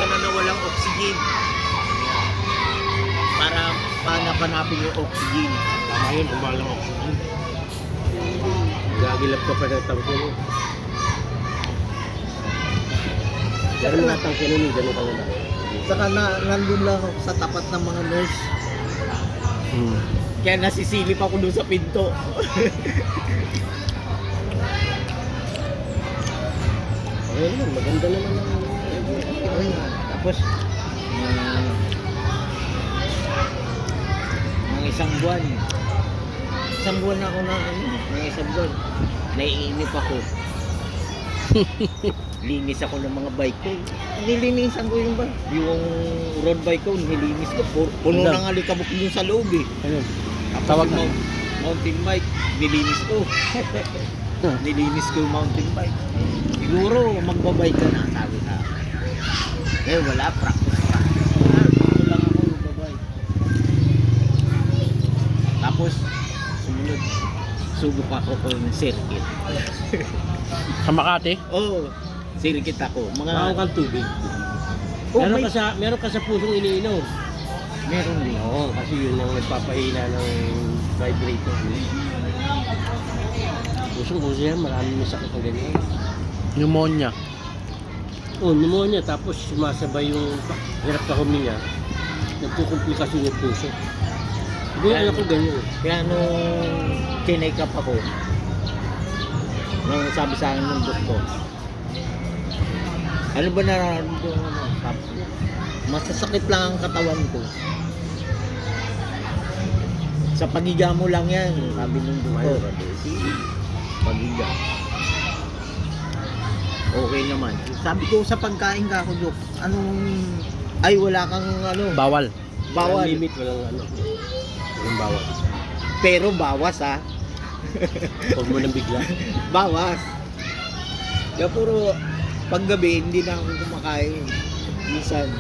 ka na walang oxygen. Para hanap-hanapin yung oxygen. Tama yun, umalang oxygen. Gagilap ka pa ng tangke mo. Pero mga tangke nun, gano'n ka na. Saka nandun lang ako sa tapat ng mga nurse. Kaya nasisilip ako doon sa pinto. Okay naman, maganda naman ang... Tapos, mga isang buwan ako na, mga isang buwan, naiinip ako. Linis ako ng mga bike ko. Nilinisan ko yung bike. Yung road bike ko, nilinis ko. Puno ng alikabok yung sa loob eh. Ano? Tapos Tawag yung na. mountain bike, nilinis ko. Nilinis ko yung mountain bike. Siguro, magbabike ka na, sabi sa akin. Eh, wala, practice. Dito lang ako, magbabike. Tapos, sumunod, subok ako ko ng circuit. Sa Makati? Oo, circuit ako. Baka kang tubig. Oh, Meron ka sa pusong iniinom. Meron din. Oo, kasi yun ang nagpapahina ng vibrator. Puso yan, maraming may sakit ng ganyan. Pneumonia. Oo, pneumonia. Tapos sumasabay yung hirap ka huminga. Nagkukomplikasyon yung puso. Hindi, alam ko ganyan. Kaya nung check up ako, nung sabi sa akin ng doktor, ano ba nararamdaman mo? Sabi ko, masasakit lang ang katawan ko. Sa pagiga mo lang yan, sabi ng doktor. Sige, pagiga. Okay naman. Sabi ko sa pagkain ka ako, Dok, anong... Ay, wala kang ano... Bawal. Bawal. Walang limit, walang ano. Walang bawal. Pero bawas ha. Huwag mo nang bigla. Bawas. Kaya puro paggabi hindi na ako kumakain. Minsan